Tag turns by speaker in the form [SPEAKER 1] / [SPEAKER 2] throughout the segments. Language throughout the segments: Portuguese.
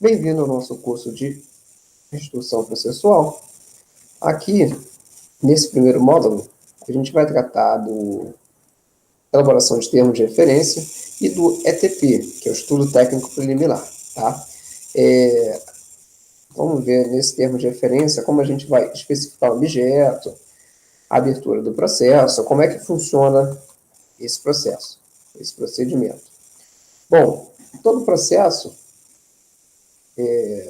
[SPEAKER 1] Bem-vindo ao nosso curso de Instrução Processual. Aqui, nesse primeiro módulo, a gente vai tratar da elaboração de termos de referência e do ETP, que é o Estudo Técnico Preliminar. Tá? Vamos ver nesse termo de referência como a gente vai especificar o objeto, a abertura do processo, como é que funciona esse processo, esse procedimento. Bom, todo processo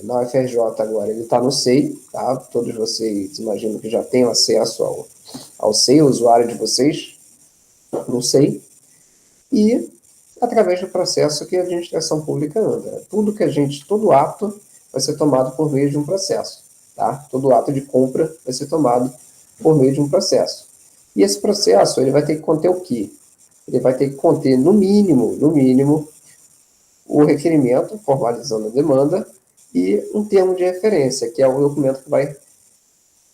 [SPEAKER 1] na UFRJ agora, ele está no SEI, tá? Todos vocês imagino que já tenham acesso ao SEI, o usuário de vocês no SEI, e através do processo que a administração pública anda. Todo ato vai ser tomado por meio de um processo, tá? Todo ato de compra vai ser tomado por meio de um processo. E esse processo, ele vai ter que conter o quê? Ele vai ter que conter, no mínimo, o requerimento, formalizando a demanda, e um termo de referência, que é o documento que vai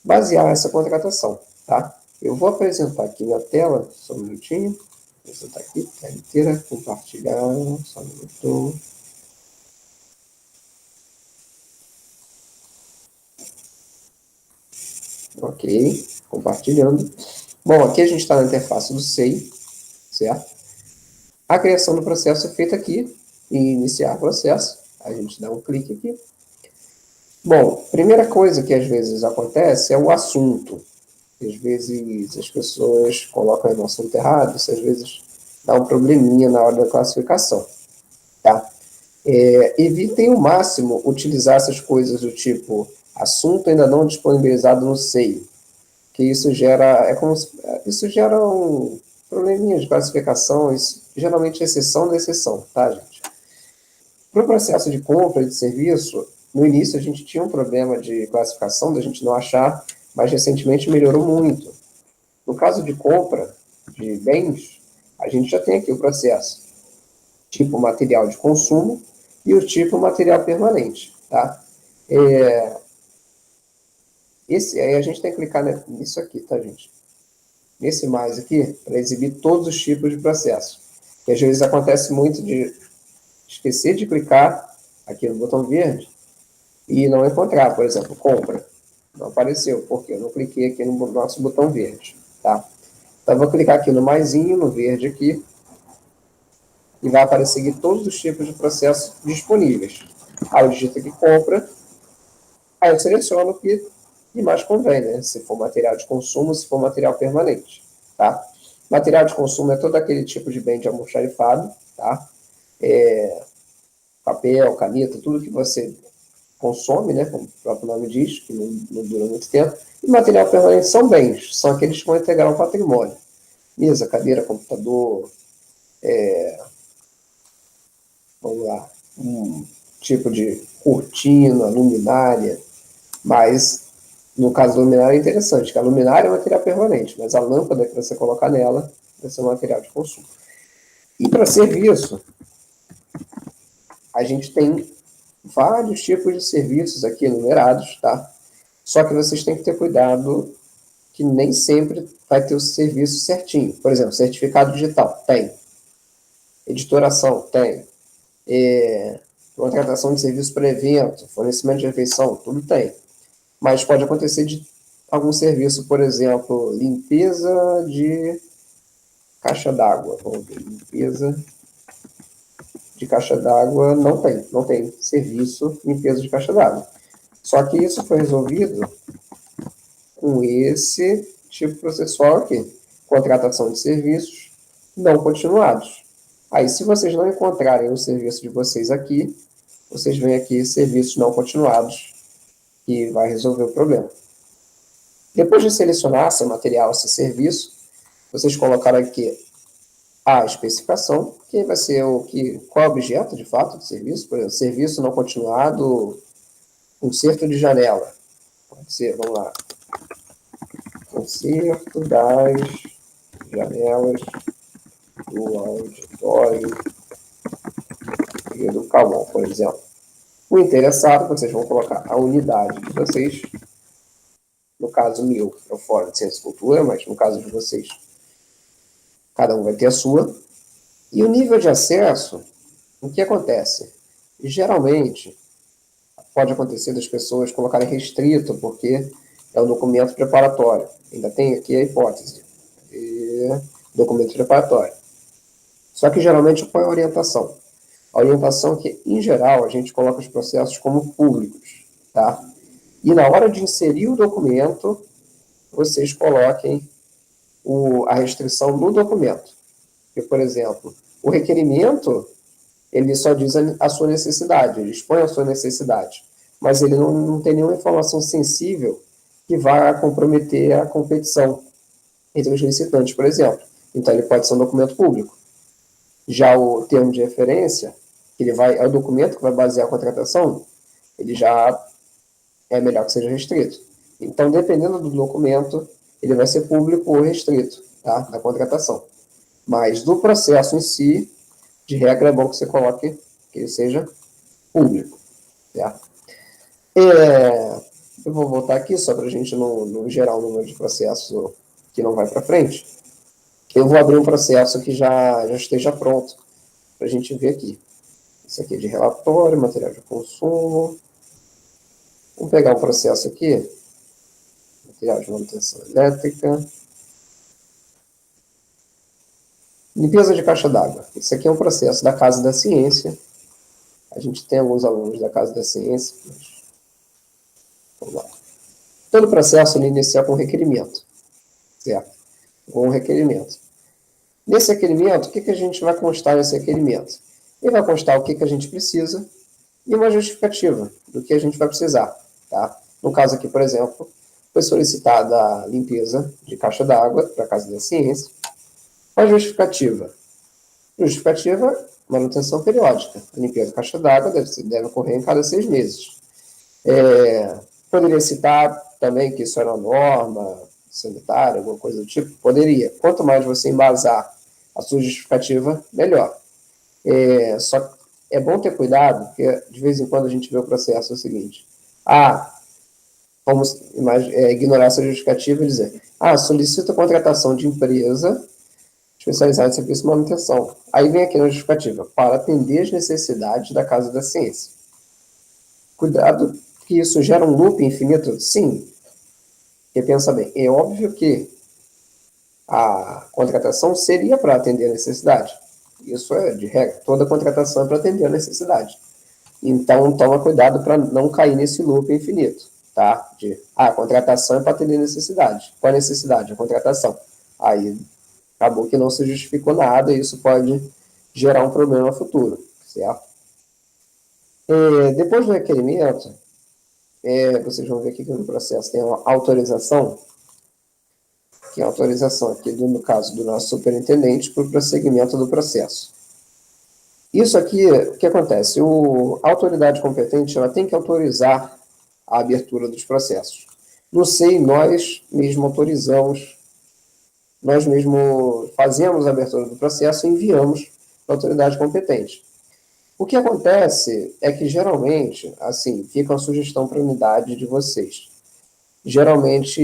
[SPEAKER 1] basear essa contratação. Tá? Eu vou apresentar aqui na tela, só um minutinho, vou apresentar aqui, tela inteira, compartilhar, só um minuto. Ok, compartilhando. Bom, aqui a gente está na interface do SEI, certo? A criação do processo é feita aqui, em iniciar processo, a gente dá um clique aqui. Bom, primeira coisa que às vezes acontece é o assunto. Às vezes as pessoas colocam no assunto errado, isso às vezes dá um probleminha na hora da classificação. Tá? Evitem ao máximo utilizar essas coisas do tipo assunto ainda não disponibilizado no SEI, que isso gera um probleminha de classificação, isso, geralmente exceção da exceção, tá, gente? Para o processo de compra de serviço, no início a gente tinha um problema de classificação, da gente não achar, mas recentemente melhorou muito. No caso de compra de bens, a gente já tem aqui o processo. Tipo material de consumo e o tipo material permanente. Tá? Aí a gente tem que clicar nisso aqui, tá, gente? Nesse mais aqui, para exibir todos os tipos de processo. Que às vezes acontece muito de esquecer de clicar aqui no botão verde e não encontrar, por exemplo, compra. Não apareceu, porque eu não cliquei aqui no nosso botão verde. Tá? Então, eu vou clicar aqui no maisinho, no verde aqui, e vai aparecer aqui todos os tipos de processo disponíveis. Aí eu digito aqui compra, aí eu seleciono o que mais convém, né? Se for material de consumo, se for material permanente. Tá? Material de consumo é todo aquele tipo de bem de almoxarifado, tá? Papel, caneta, tudo que você consome, né, como o próprio nome diz, que não dura muito tempo. E material permanente são bens, são aqueles que vão integrar o patrimônio. Mesa, cadeira, computador, vamos lá, um tipo de cortina, luminária, mas no caso da luminária é interessante, que a luminária é material permanente, mas a lâmpada que você colocar nela vai ser um material de consumo. E para serviço, a gente tem vários tipos de serviços aqui enumerados, tá? Só que vocês têm que ter cuidado que nem sempre vai ter o serviço certinho. Por exemplo, certificado digital, tem. Editoração, tem. Contratação de serviço para evento, fornecimento de refeição, tudo tem. Mas pode acontecer de algum serviço, por exemplo, limpeza de caixa d'água. Vamos ver, limpeza de caixa d'água não tem serviço limpeza de caixa d'água. Só que isso foi resolvido com esse tipo processual aqui, contratação de serviços não continuados. Aí, se vocês não encontrarem o serviço de vocês aqui, vocês vêm aqui, serviços não continuados, e vai resolver o problema. Depois de selecionar seu material, seu serviço, vocês colocaram aqui a especificação, que vai ser qual é o objeto, de fato, do serviço. Por exemplo, serviço não continuado, conserto de janela. Pode ser, vamos lá. Conserto das janelas do auditório e do Calmon, por exemplo. O interessado, vocês vão colocar a unidade de vocês. No caso meu, é o Fórum de Ciência e Cultura, mas no caso de vocês, cada um vai ter a sua. E o nível de acesso, o que acontece? Geralmente, pode acontecer das pessoas colocarem restrito, porque é um documento preparatório. Ainda tem aqui a hipótese. Documento preparatório. Só que, geralmente, qual é a orientação? A orientação é que, em geral, a gente coloca os processos como públicos, tá? E na hora de inserir o documento, vocês coloquem a restrição no documento. Porque, por exemplo, o requerimento, ele só diz a sua necessidade, ele expõe a sua necessidade, mas ele não tem nenhuma informação sensível que vá comprometer a competição entre os licitantes, por exemplo. Então, ele pode ser um documento público. Já o termo de referência, é o documento que vai basear a contratação, ele já é melhor que seja restrito. Então, dependendo do documento, ele vai ser público ou restrito, tá? Da contratação. Mas do processo em si, de regra, é bom que você coloque que ele seja público, certo? Eu vou voltar aqui, só para a gente não gerar um número de processos que não vai para frente. Eu vou abrir um processo que já esteja pronto, para a gente ver aqui. Isso aqui é de relatório, material de consumo. Vamos pegar um processo aqui, material de manutenção elétrica. Limpeza de caixa d'água. Isso aqui é um processo da Casa da Ciência. A gente tem alguns alunos da Casa da Ciência. Mas... Vamos lá. Todo processo ele inicia com requerimento, certo? Com um requerimento. Nesse requerimento, o que a gente vai constar nesse requerimento? Ele vai constar o que a gente precisa e uma justificativa do que a gente vai precisar, tá? No caso aqui, por exemplo, foi solicitada a limpeza de caixa d'água para a Casa da Ciência. Qual a justificativa? Justificativa, manutenção periódica. A limpeza de caixa d'água deve ocorrer em cada 6 meses. Poderia citar também que isso era uma norma sanitária, alguma coisa do tipo? Poderia. Quanto mais você embasar a sua justificativa, melhor. Só que é bom ter cuidado, porque de vez em quando a gente vê o processo seguinte. Vamos ignorar essa justificativa e dizer, solicita a contratação de empresa especializada em serviço de manutenção. Aí vem aqui na justificativa, para atender as necessidades da Casa da Ciência. Cuidado que isso gera um loop infinito? Sim. Porque pensa bem, é óbvio que a contratação seria para atender a necessidade. Isso é de regra, toda contratação é para atender a necessidade. Então, toma cuidado para não cair nesse loop infinito, tá? A contratação é para atender a necessidade. Qual a necessidade? A contratação. Aí, acabou que não se justificou nada e isso pode gerar um problema futuro, certo? Depois do requerimento, vocês vão ver aqui que no processo tem uma autorização, que é a autorização aqui, no caso do nosso superintendente, para o prosseguimento do processo. Isso aqui, o que acontece? A autoridade competente ela tem que autorizar a abertura dos processos. No SEI, nós mesmo autorizamos, nós mesmo fazemos a abertura do processo e enviamos para a autoridade competente. O que acontece é que, geralmente, assim, fica uma sugestão para a unidade de vocês. Geralmente,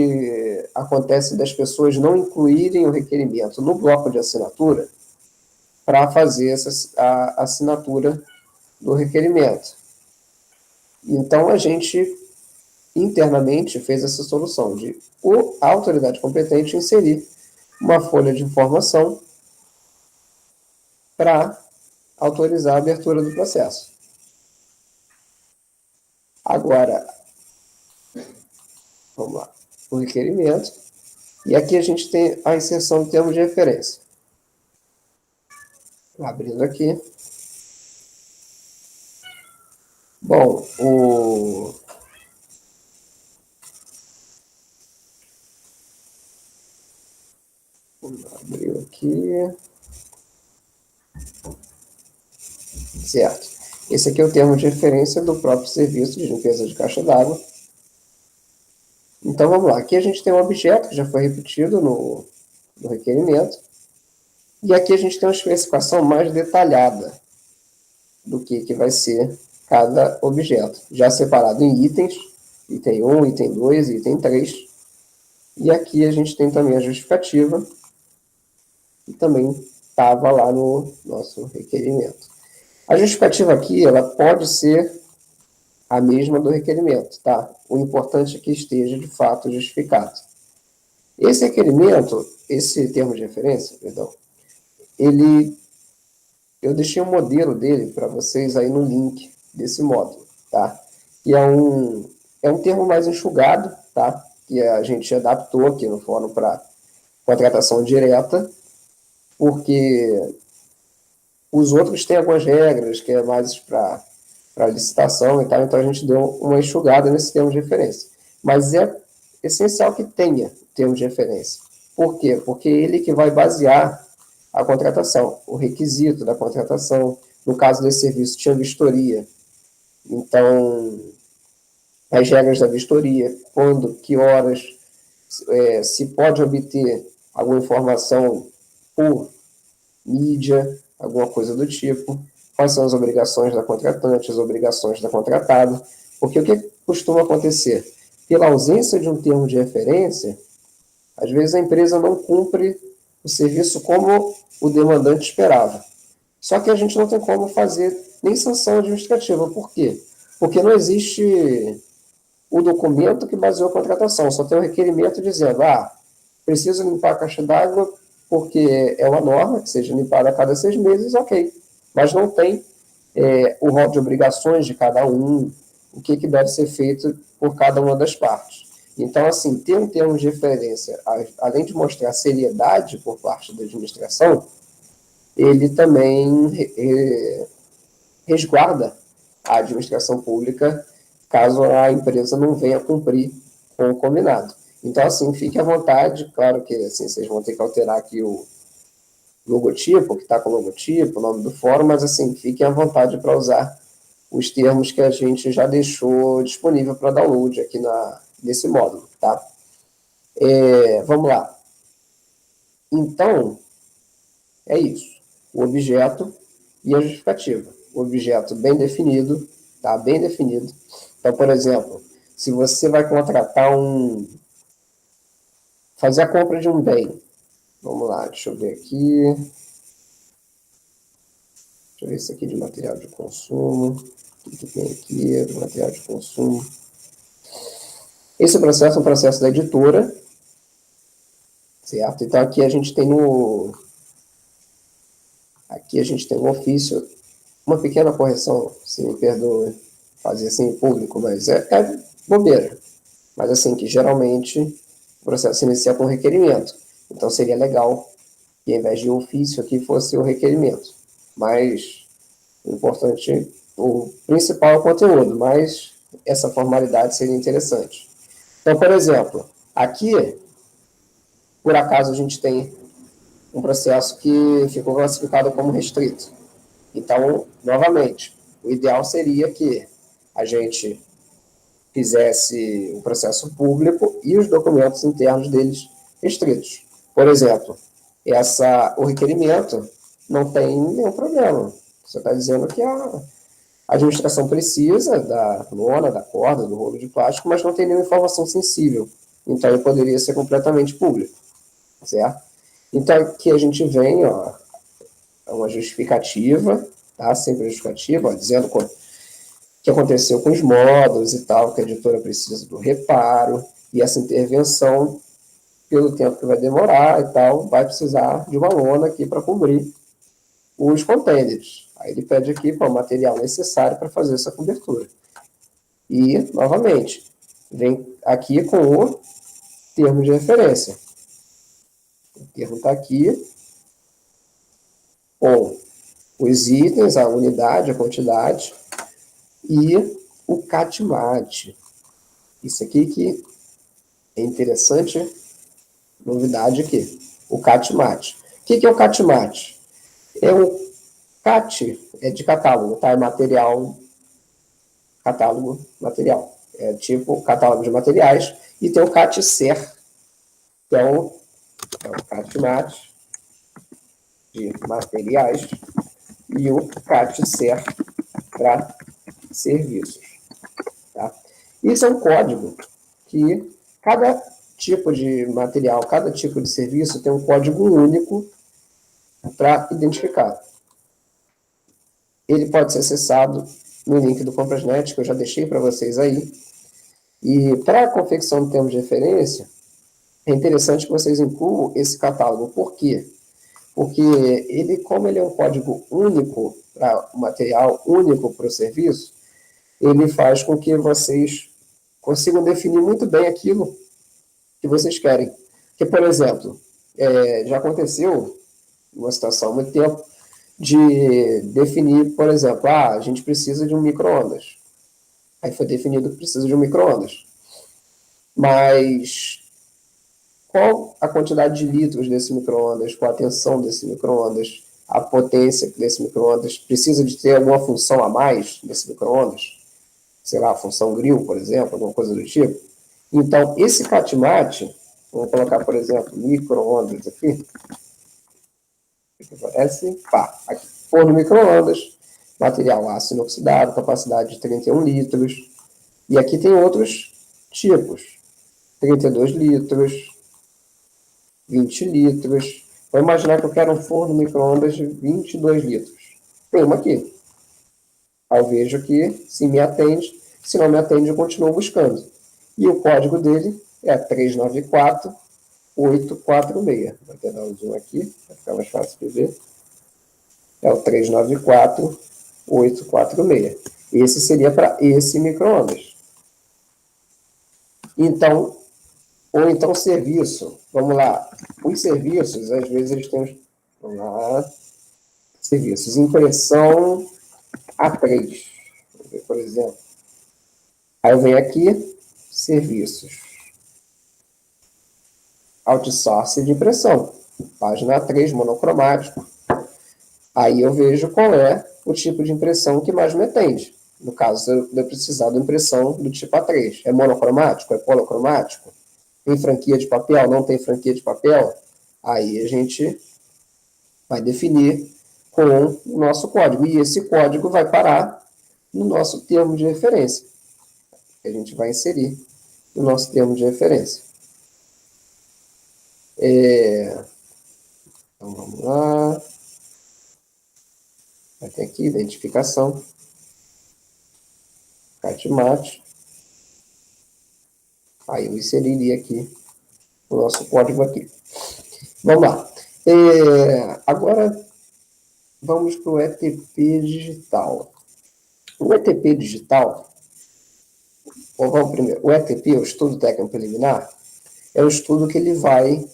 [SPEAKER 1] acontece das pessoas não incluírem o requerimento no bloco de assinatura para fazer a assinatura do requerimento. Então, a gente, internamente, fez essa solução de a autoridade competente inserir uma folha de informação para autorizar a abertura do processo. Agora, vamos lá, o requerimento, e aqui a gente tem a inserção de termos de referência. Abrindo aqui. Bom, abriu aqui. Certo. Esse aqui é o termo de referência do próprio serviço de limpeza de caixa d'água. Então, vamos lá. Aqui a gente tem um objeto que já foi repetido no requerimento. E aqui a gente tem uma especificação mais detalhada do que vai ser cada objeto. Já separado em itens, item 1, item 2 e item 3. E aqui a gente tem também a justificativa, que também estava lá no nosso requerimento. A justificativa aqui, ela pode ser a mesma do requerimento, tá? O importante é que esteja, de fato, justificado. Esse requerimento, esse termo de referência, perdão, eu deixei um modelo dele para vocês aí no link desse módulo, tá? E é um termo mais enxugado, tá? Que a gente adaptou aqui no fórum para contratação direta, porque os outros têm algumas regras, que é mais para licitação e tal, então a gente deu uma enxugada nesse termo de referência. Mas é essencial que tenha termo de referência. Por quê? Porque ele que vai basear a contratação, o requisito da contratação. No caso desse serviço, tinha vistoria. Então, as regras da vistoria, quando, que horas, se pode obter alguma informação por mídia, alguma coisa do tipo, quais são as obrigações da contratante, as obrigações da contratada, porque o que costuma acontecer? Pela ausência de um termo de referência, às vezes a empresa não cumpre o serviço como o demandante esperava. Só que a gente não tem como fazer nem sanção administrativa. Por quê? Porque não existe o documento que baseou a contratação, só tem um requerimento dizendo, preciso limpar a caixa d'água porque é uma norma que seja limpada a cada 6 meses, ok. Mas não tem o rol de obrigações de cada um, o que deve ser feito por cada uma das partes. Então, assim, ter um termo de referência, além de mostrar seriedade por parte da administração, ele também resguarda a administração pública caso a empresa não venha cumprir com o combinado. Então, assim, fique à vontade, claro que assim, vocês vão ter que alterar aqui o logotipo, que está com o logotipo, o nome do fórum, mas assim, fiquem à vontade para usar os termos que a gente já deixou disponível para download aqui nesse módulo, tá? Vamos lá. Então, é isso. O objeto e a justificativa. O objeto bem definido, tá? Bem definido. Então, por exemplo, se você vai contratar fazer a compra de um bem. Vamos lá, deixa eu ver aqui. Deixa eu ver isso aqui de material de consumo. O que tem aqui de material de consumo? Esse processo é um processo da editora, certo? Então, aqui a gente tem aqui a gente tem um ofício, uma pequena correção, se me perdoe fazer assim em público, mas é bobeira. Mas assim, que geralmente o processo se inicia com requerimento. Então, seria legal que, ao invés de ofício, aqui fosse o requerimento. Mas o importante, o principal é o conteúdo, mas essa formalidade seria interessante. Então, por exemplo, aqui, por acaso, a gente tem um processo que ficou classificado como restrito. Então, novamente, o ideal seria que a gente fizesse o processo público e os documentos internos deles restritos. Por exemplo, o requerimento não tem nenhum problema. Você está dizendo que a administração precisa da lona, da corda, do rolo de plástico, mas não tem nenhuma informação sensível. Então, ele poderia ser completamente público, certo? Então, aqui a gente vem, uma justificativa, tá? Sempre justificativa, dizendo o que aconteceu com os módulos e tal, que a editora precisa do reparo, e essa intervenção, pelo tempo que vai demorar e tal, vai precisar de uma lona aqui para cobrir os contêineres. Aí ele pede aqui o material necessário para fazer essa cobertura. E, novamente, vem aqui com o termo de referência. O termo está aqui com os itens, a unidade, a quantidade e o CAT-MAT. Isso aqui que é interessante, novidade aqui, o CAT-MAT. O que é o CAT-MAT? O CAT é de catálogo, tá? É material, catálogo material. É tipo catálogo de materiais. E tem o CAT-SER, que é o CAT-MAT de materiais e o CAT-SER para serviços. Tá? Isso é um código que cada tipo de material, cada tipo de serviço tem um código único para identificar. Ele pode ser acessado no link do Comprasnet, que eu já deixei para vocês aí. E para a confecção de termos de referência, é interessante que vocês incluam esse catálogo. Por quê? Porque ele, como ele é um código único para o material, único para o serviço, ele faz com que vocês consigam definir muito bem aquilo que vocês querem. Porque, por exemplo, já aconteceu uma situação há muito tempo de definir, por exemplo, a gente precisa de um micro-ondas. Aí foi definido que precisa de um micro-ondas. Mas qual a quantidade de litros desse micro-ondas, qual a tensão desse micro-ondas, a potência desse micro-ondas, precisa de ter alguma função a mais desse micro-ondas? Sei lá, função grill, por exemplo, alguma coisa do tipo. Então, esse CATMAT, vamos colocar, por exemplo, micro-ondas aqui, que aparece, pá, aqui, forno micro-ondas, material aço inoxidável, capacidade de 31 litros, e aqui tem outros tipos, 32 litros, 20 litros. Vou imaginar que eu quero um forno micro-ondas de 22 litros. Tem uma aqui. Aí eu vejo que se me atende, se não me atende, eu continuo buscando. E o código dele é 394-846. Vou até dar um zoom aqui, para ficar mais fácil de ver. É o 394-846. Esse seria para esse micro-ondas. Então, ou então serviço. Vamos lá. Os serviços, às vezes, eles têm... Vamos lá. Serviços. Impressão A3. Vamos ver, por exemplo. Aí eu venho aqui, serviços. Outsource de impressão. Página 3, monocromático. Aí eu vejo qual é o tipo de impressão que mais me atende. No caso, eu precisar de impressão do tipo A3. É monocromático? É polocromático? Tem franquia de papel? Não tem franquia de papel? Aí a gente vai definir com o nosso código. E esse código vai parar no nosso termo de referência, que a gente vai inserir no nosso termo de referência. Então, vamos lá. Vai ter aqui identificação. CATMAT. Aí eu inseriria aqui o nosso código aqui. Vamos lá. Agora, vamos para o ETP digital. O ETP digital, ou vamos primeiro, o ETP, o Estudo Técnico Preliminar, é o estudo que ele vai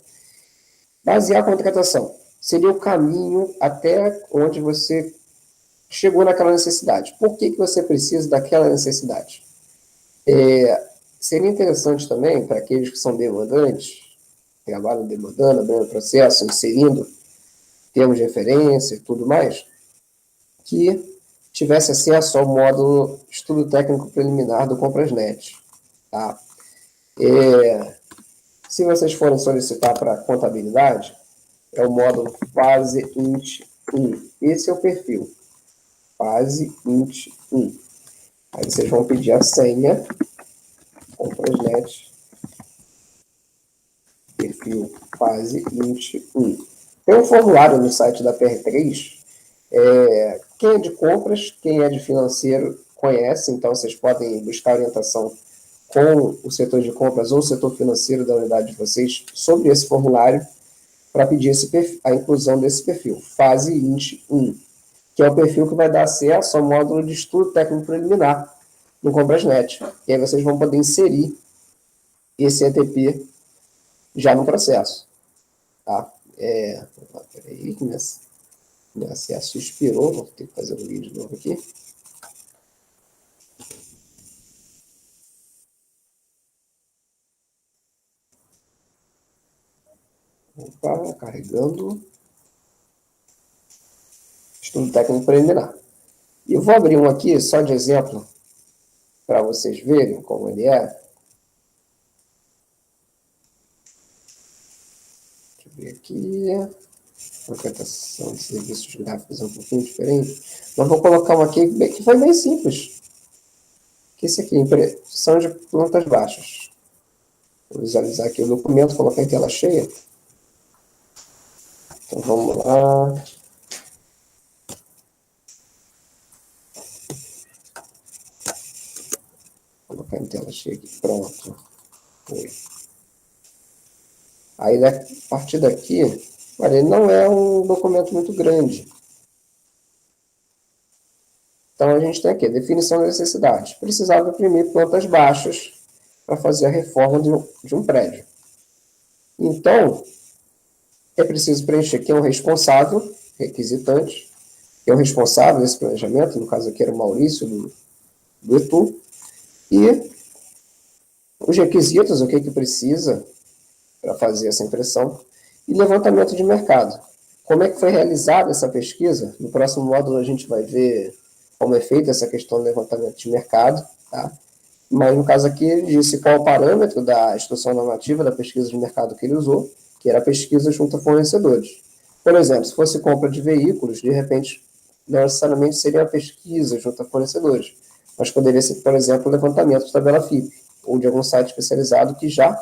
[SPEAKER 1] basear a contratação. Seria o caminho até onde você chegou naquela necessidade. Por que você precisa daquela necessidade? Seria interessante também, para aqueles que são demandantes, trabalham demandando, abrindo processo, inserindo termos de referência e tudo mais, que tivesse acesso ao módulo Estudo Técnico Preliminar do Comprasnet. Tá? Se vocês forem solicitar para contabilidade, é o módulo Fase Int 1. Esse é o perfil. Fase Int 1. Aí vocês vão pedir a senha, Comprasnet, perfil Fase Int 1. Tem um formulário no site da PR3. Quem é de compras, quem é de financeiro conhece, então vocês podem buscar orientação com o setor de compras ou o setor financeiro da unidade de vocês sobre esse formulário para pedir a inclusão desse perfil, Fase Int 1, que é o perfil que vai dar acesso ao módulo de estudo técnico preliminar no Comprasnet. E aí vocês vão poder inserir esse ETP já no processo. Tá? Peraí, meu acesso expirou, vou ter que fazer um vídeo de novo aqui. Opa, carregando. Estudo técnico preliminar. E eu vou abrir um aqui, só de exemplo, para vocês verem como ele é. Deixa eu ver aqui. Contratação de serviços gráficos é um pouquinho diferente. Mas vou colocar um aqui que foi bem simples. Que esse aqui, impressão de plantas baixas. Vou visualizar aqui o documento, colocar em tela cheia. Então vamos lá. colocar em tela cheia aqui. Pronto. Foi. Aí, a partir daqui, olha, ele não é um documento muito grande. Então, a gente tem aqui a definição da necessidade. Precisava imprimir plantas baixas para fazer a reforma de um prédio. Então, é preciso preencher quem é o responsável, requisitante, que é o responsável desse planejamento, no caso aqui era o Maurício, do ETU, e os requisitos, o que precisa para fazer essa impressão, e levantamento de mercado. Como é que foi realizada essa pesquisa? No próximo módulo a gente vai ver como é feita essa questão do levantamento de mercado, tá? Mas no caso aqui ele disse qual o parâmetro da instrução normativa da pesquisa de mercado que ele usou, que era a pesquisa junto a fornecedores. Por exemplo, se fosse compra de veículos, de repente, não necessariamente seria a pesquisa junto a fornecedores, mas poderia ser, por exemplo, o levantamento de tabela FIP, ou de algum site especializado que já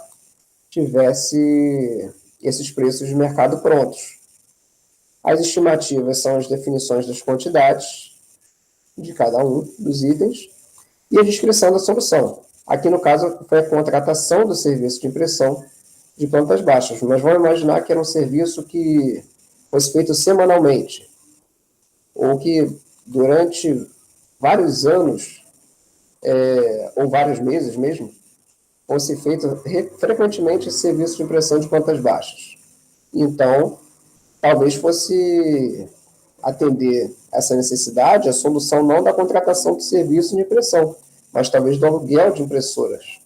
[SPEAKER 1] tivesse esses preços de mercado prontos. As estimativas são as definições das quantidades de cada um dos itens e a descrição da solução. Aqui, no caso, foi a contratação do serviço de impressão de plantas baixas, mas vamos imaginar que era um serviço que fosse feito semanalmente, ou que durante vários anos, ou vários meses mesmo, fosse feito frequentemente esse serviço de impressão de plantas baixas. Então, talvez fosse atender essa necessidade, a solução não da contratação de serviço de impressão, mas talvez do aluguel de impressoras.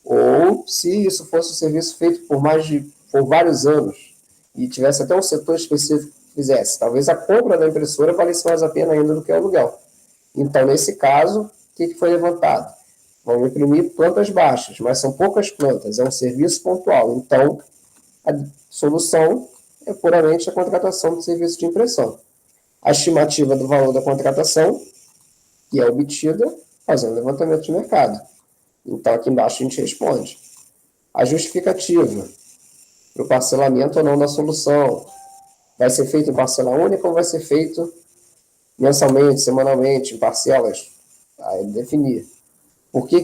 [SPEAKER 1] Ou, se isso fosse um serviço feito por vários anos, e tivesse até um setor específico que fizesse, talvez a compra da impressora valesse mais a pena ainda do que o aluguel. Então, nesse caso, o que foi levantado? Vão imprimir plantas baixas, mas são poucas plantas, é um serviço pontual. Então, a solução é puramente a contratação do serviço de impressão. A estimativa do valor da contratação, que é obtida fazendo levantamento de mercado. Então, aqui embaixo a gente responde. A justificativa para o parcelamento ou não da solução. Vai ser feito em parcela única ou vai ser feito mensalmente, semanalmente, em parcelas? Aí definir. Por que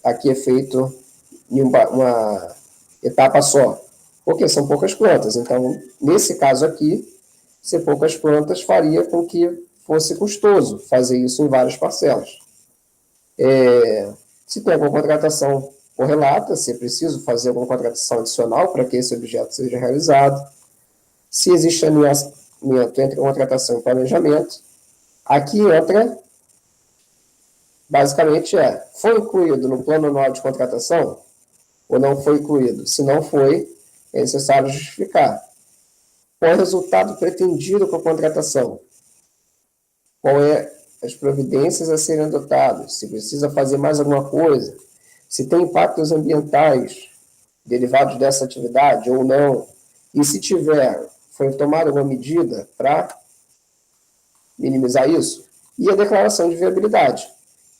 [SPEAKER 1] aqui é feito em uma etapa só? Porque são poucas plantas. Então, nesse caso aqui, ser poucas plantas faria com que fosse custoso fazer isso em várias parcelas. Se tem alguma contratação correlata, se é preciso fazer alguma contratação adicional para que esse objeto seja realizado, se existe alinhamento entre contratação e planejamento, aqui entra, basicamente foi incluído no plano anual de contratação ou não foi incluído? Se não foi, é necessário justificar. Qual é o resultado pretendido com a contratação? Qual é as providências a serem adotadas? Se precisa fazer mais alguma coisa? Se tem impactos ambientais derivados dessa atividade ou não? E se tiver, foi tomada alguma medida para minimizar isso? E a declaração de viabilidade,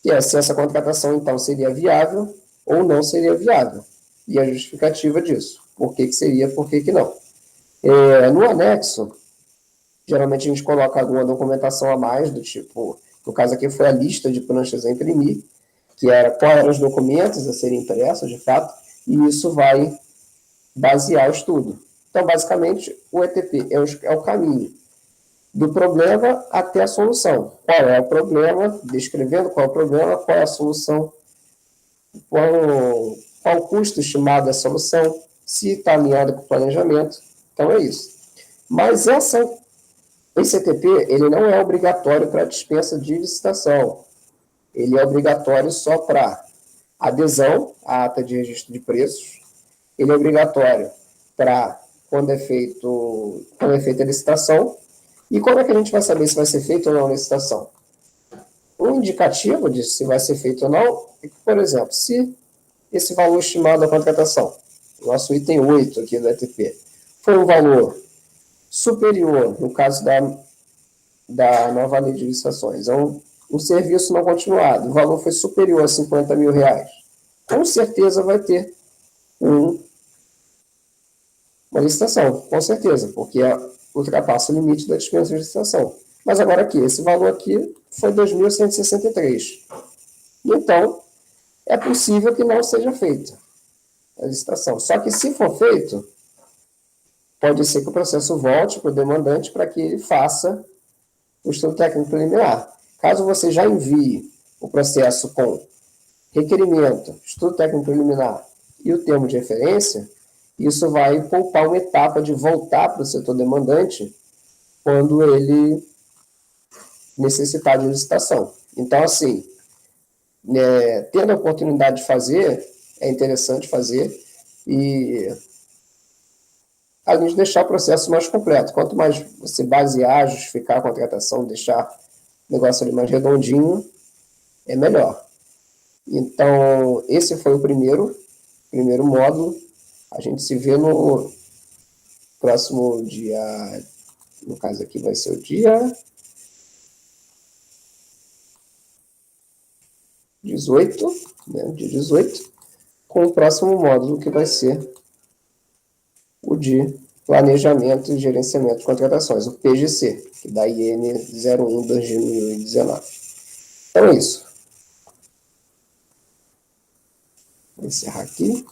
[SPEAKER 1] que é se essa contratação, então, seria viável ou não seria viável. E a justificativa disso. Por que seria, por que não. No anexo, geralmente a gente coloca alguma documentação a mais, do tipo, no caso aqui foi a lista de pranchas a imprimir, que era quais eram os documentos a serem impressos, de fato, e isso vai basear o estudo. Então, basicamente, o ETP é o caminho do problema até a solução. Qual é o problema, descrevendo qual é o problema, qual é a solução, qual o custo estimado da solução, se está alinhado com o planejamento. Então, é isso. Mas esse ETP ele não é obrigatório para dispensa de licitação. Ele é obrigatório só para adesão à ata de registro de preços. Ele é obrigatório para quando é feita a licitação. E como é que a gente vai saber se vai ser feito ou não a licitação? Um indicativo de se vai ser feito ou não é que, por exemplo, se esse valor estimado da contratação, nosso item 8 aqui do ETP, for um valor superior, no caso da nova lei de licitações, um serviço não continuado, o valor foi superior a 50 mil reais, com certeza vai ter uma licitação, com certeza, porque ultrapassa o limite da dispensa de licitação. Mas agora aqui, esse valor aqui foi 2.163. Então, é possível que não seja feita a licitação. Só que se for feito, pode ser que o processo volte para o demandante para que ele faça o estudo técnico preliminar. Caso você já envie o processo com requerimento, estudo técnico preliminar e o termo de referência, isso vai poupar uma etapa de voltar para o setor demandante quando ele necessitar de licitação. Então, assim, tendo a oportunidade de fazer, é interessante fazer e a gente deixar o processo mais completo. Quanto mais você basear, justificar a contratação, deixar o negócio ali mais redondinho, é melhor. Então, esse foi o primeiro módulo. A gente se vê no próximo dia, no caso aqui vai ser o dia 18, né, dia 18, com o próximo módulo que vai ser o de Planejamento e Gerenciamento de Contratações, o PGC, que da IN 01/2019. Então é isso. Vou encerrar aqui.